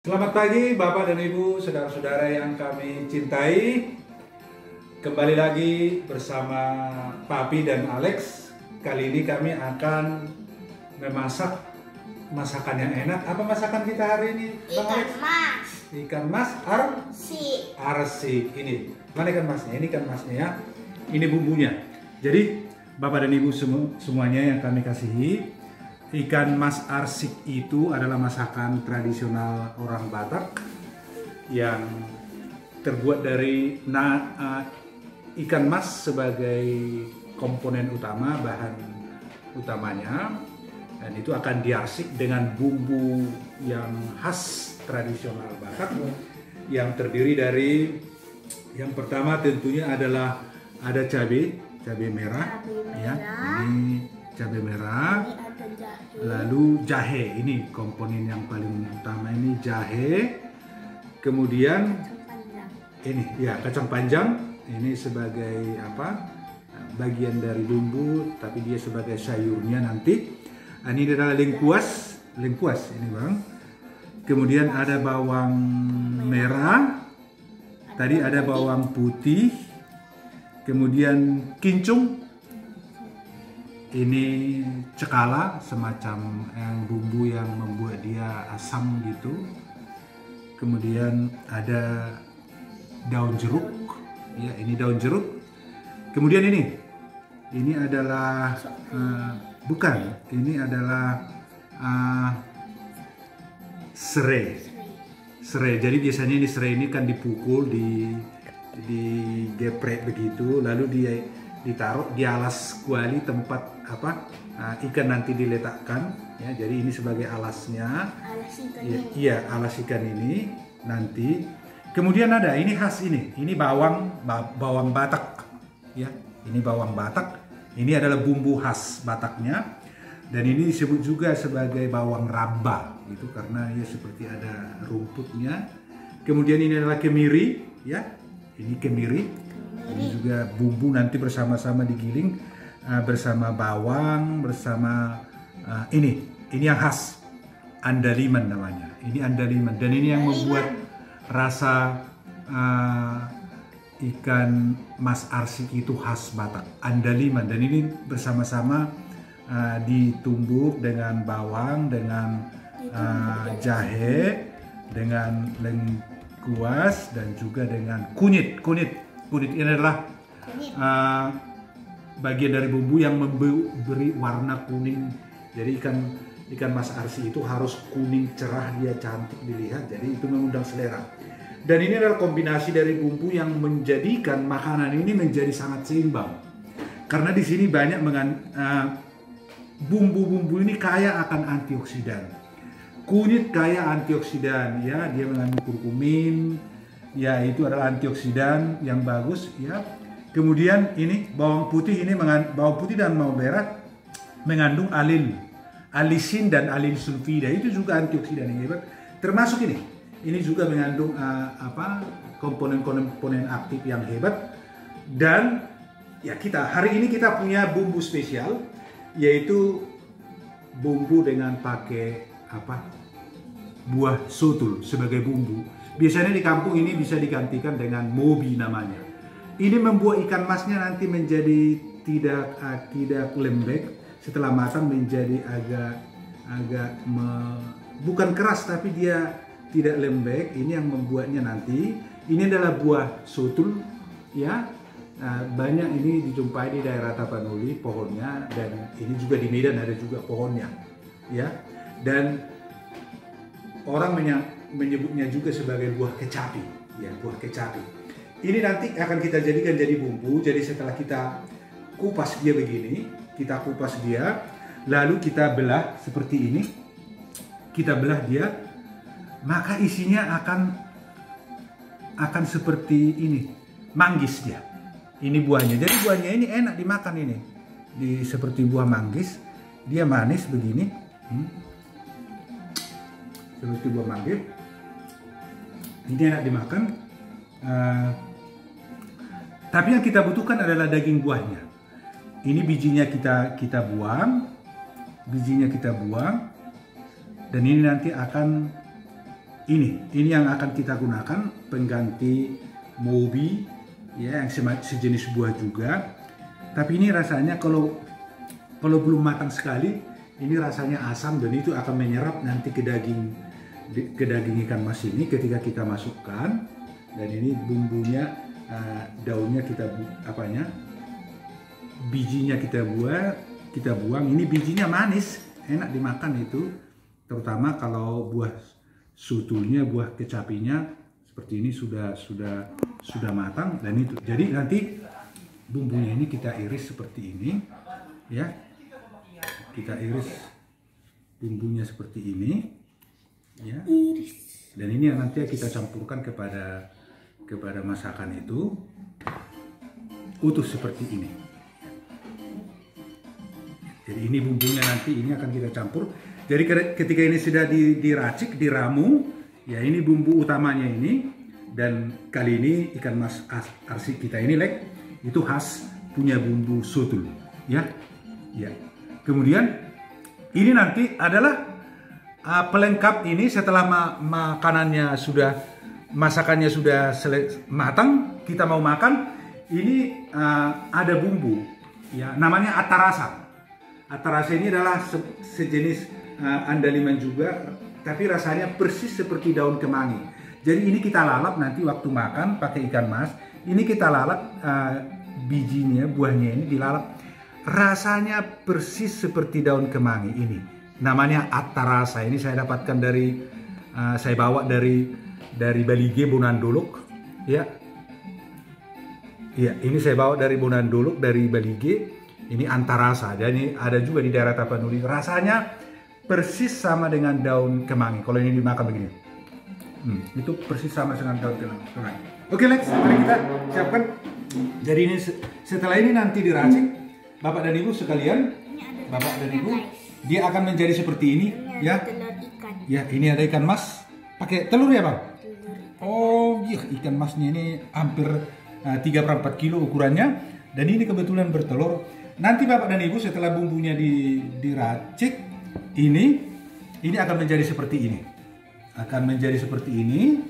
Selamat pagi Bapak dan Ibu, saudara-saudara yang kami cintai. Kembali lagi bersama Papi dan Alex. Kali ini kami akan memasak masakan yang enak. Apa masakan kita hari ini, Bang Alex? Ikan mas. Ikan mas arsi. Ini. Mana ikan masnya? Ini ikan masnya ya. Ini bumbunya. Jadi Bapak dan Ibu semuanya yang kami kasihi, ikan mas arsik itu adalah masakan tradisional orang Batak yang terbuat dari ikan mas sebagai komponen utama, bahan utamanya, dan itu akan diarsik dengan bumbu yang khas tradisional Batak yang terdiri dari, yang pertama tentunya adalah ada cabai merah, ya, ini cabai merah. Lalu jahe, ini komponen yang paling utama, ini jahe. Kemudian ini ya kacang panjang, ini sebagai apa? Bagian dari bumbu, tapi dia sebagai sayurnya nanti. Ini adalah lengkuas ini Bang. Kemudian ada bawang merah. Tadi ada bawang putih. Kemudian kincung. Ini cekala, semacam yang bumbu yang membuat dia asam gitu. Kemudian ada daun jeruk, ya ini daun jeruk. Kemudian ini adalah ini adalah serai. Jadi biasanya ini serai ini kan dipukul, digeprek begitu, lalu dia ditaruh di alas kuali tempat ikan nanti diletakkan, ya. Jadi ini sebagai alasnya, iya alas ikan ini nanti. Kemudian ada ini khas, ini bawang Batak, ya, ini bawang Batak. Ini adalah bumbu khas Bataknya, dan ini disebut juga sebagai bawang ramba gitu karena ya seperti ada rumputnya. Kemudian ini adalah kemiri, ya, ini kemiri. Ini juga bumbu nanti bersama-sama digiling bersama bawang, bersama ini yang khas, andaliman namanya. Ini andaliman, dan ini yang membuat rasa ikan mas arsik itu khas Batak, andaliman. Dan ini bersama-sama ditumbuk dengan bawang, dengan jahe, dengan lengkuas, dan juga dengan kunyit. Kunyit ini adalah bagian dari bumbu yang memberi warna kuning. Jadi ikan mas arsi itu harus kuning cerah, dia cantik dilihat. Jadi itu mengundang selera. Dan ini adalah kombinasi dari bumbu yang menjadikan makanan ini menjadi sangat seimbang. Karena di sini banyak bumbu-bumbu ini kaya akan antioksidan. Kunyit kaya antioksidan, ya, dia mengandung kurkumin. Ya, itu adalah antioksidan yang bagus, ya. Kemudian ini bawang putih, bawang putih dan bawang merah mengandung alisin dan alil sulfida, itu juga antioksidan yang hebat. Termasuk ini juga mengandung komponen-komponen aktif yang hebat. Dan ya, hari ini kita punya bumbu spesial, yaitu bumbu dengan pakai buah sotul sebagai bumbu. Biasanya di kampung ini bisa digantikan dengan mobi namanya. Ini membuat ikan masnya nanti menjadi tidak lembek, setelah matang menjadi agak bukan keras tapi dia tidak lembek. Ini yang membuatnya nanti. Ini adalah buah sotul, ya. Banyak ini dijumpai di daerah Tapanuli pohonnya, dan ini juga di Medan ada juga pohonnya, ya. Dan orang menyebutnya juga sebagai buah kecapi, ya, buah kecapi. Ini nanti akan kita jadikan jadi bumbu. Jadi setelah kita kupas dia begini, kita kupas dia, lalu kita belah seperti ini, kita belah dia, maka isinya akan seperti ini, manggis dia. Ini buahnya. Jadi buahnya ini enak dimakan ini, seperti buah manggis, dia manis begini, seperti buah manggis. Ini enak dimakan. Tapi yang kita butuhkan adalah daging buahnya. Ini bijinya kita buang, dan ini nanti akan ini yang akan kita gunakan pengganti mobi ya, yang sejenis buah juga. Tapi ini rasanya kalau belum matang sekali, ini rasanya asam dan itu akan menyerap nanti ke daging ikan mas ini ketika kita masukkan. Dan ini bumbunya, daunnya kita bijinya kita buang. Ini bijinya manis, enak dimakan itu. Terutama kalau buah sutulnya, buah kecapinya seperti ini sudah matang. Dan itu jadi nanti bumbunya ini kita iris seperti ini ya, kita iris bumbunya seperti ini ya, dan ini yang nanti kita campurkan kepada masakan itu utuh seperti ini. Jadi ini bumbunya nanti ini akan kita campur. Jadi ketika ini sudah diracik, diramu, ya ini bumbu utamanya ini. Dan kali ini ikan mas arsik kita ini itu khas punya bumbu sotul, ya. Ya. Kemudian ini nanti adalah pelengkap ini setelah masakannya sudah matang, kita mau makan. Ini ada bumbu, ya, namanya atarasa. Atarasa ini adalah sejenis andaliman juga, tapi rasanya persis seperti daun kemangi. Jadi ini kita lalap nanti waktu makan pakai ikan mas. Ini kita lalap bijinya, buahnya ini dilalap. Rasanya persis seperti daun kemangi ini. Namanya atarasa. Ini saya dapatkan saya bawa dari Balige Bonandolok, ya. Ya, ini saya bawa dari Bonandolok, dari Balige. Ini antarasa. Jadi ada juga di daerah Tapanuli. Rasanya persis sama dengan daun kemangi. Kalau ini dimakan begini, itu persis sama dengan daun kemangi. Oke, Lex, mari kita siapkan. Jadi ini setelah ini nanti diracik, Bapak dan Ibu sekalian. Bapak dan Ibu, dia akan menjadi seperti ini, ya. Ya, ini ada ikan mas. Pakai telur ya, Bang? Oh, iya, ikan masnya ini hampir 3/4 kilo ukurannya. Dan ini kebetulan bertelur. Nanti Bapak dan Ibu setelah bumbunya diracik, ini akan menjadi seperti ini. Akan menjadi seperti ini.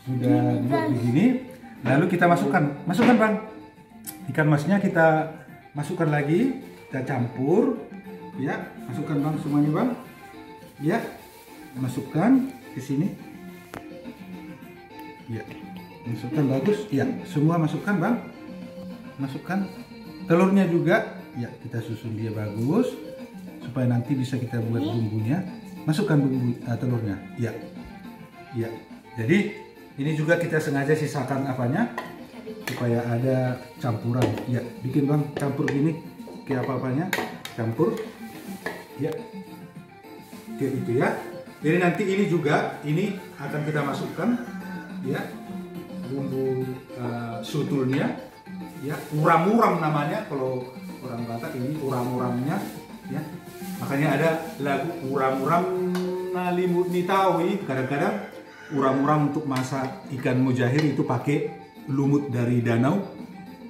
Sudah dibuat begini. Lalu kita masukkan Bang. Ikan masnya kita masukkan lagi, kita campur. Ya, masukkan Bang semuanya Bang. Ya, masukkan ke sini. Ya, masukkan bagus. Ya, semua masukkan Bang. Masukkan telurnya juga, ya, kita susun dia bagus supaya nanti bisa kita buat bumbunya. Masukkan bumbu telurnya, ya, ya. Jadi ini juga kita sengaja sisakan apanya supaya ada campuran. Ya, bikin Bang campur gini ke apa-apanya, campur, ya, kayak gitu ya. Jadi nanti ini juga akan kita masukkan, ya, bumbu sutulnya. Ya, uram-uram namanya kalau orang Batak, ini uram-uramnya, ya. Makanya ada lagu uram-uram nalimut nitawi. Kadang-kadang uram-uram untuk masak ikan mujahir itu pakai lumut dari danau,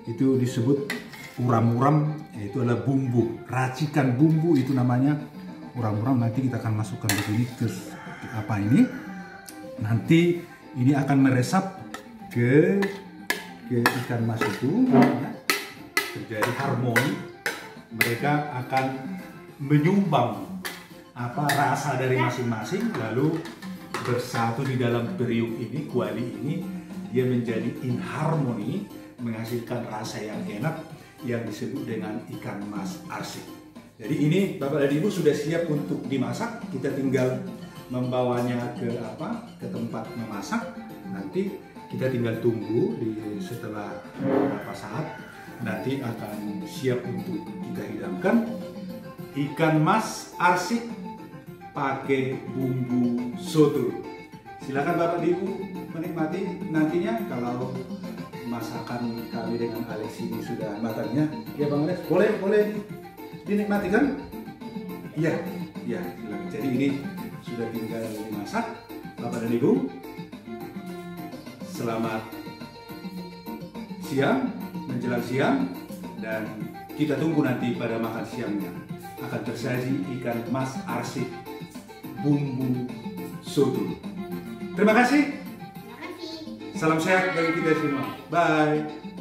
itu disebut uram-uram, yaitu adalah bumbu, racikan bumbu, itu namanya uram-uram. Nanti kita akan masukkan di sini ke apa ini. Nanti ini akan meresap ke ikan mas itu, ya, terjadi harmoni. Mereka akan menyumbang rasa dari masing-masing, lalu bersatu di dalam periuk ini, kuali ini, dia menjadi inharmoni, menghasilkan rasa yang enak yang disebut dengan ikan mas arsik. Jadi ini Bapak dan Ibu sudah siap untuk dimasak. Kita tinggal membawanya ke tempat memasak. Nanti kita tinggal tunggu setelah beberapa saat, nanti akan siap untuk kita hidangkan ikan mas arsik pakai bumbu soto. Silakan Bapak dan Ibu menikmati nantinya. Kalau masakan kami dengan Alex ini sudah matangnya, ya Bang Alex, boleh dinikmati kan? Iya, ya. Jadi ini sudah tinggal dimasak. Bapak dan Ibu, selamat siang, menjelang siang, dan kita tunggu nanti pada makan siangnya akan tersaji ikan mas arsik bumbu soto. Terima kasih. Terima kasih. Salam sehat bagi kita semua. Bye.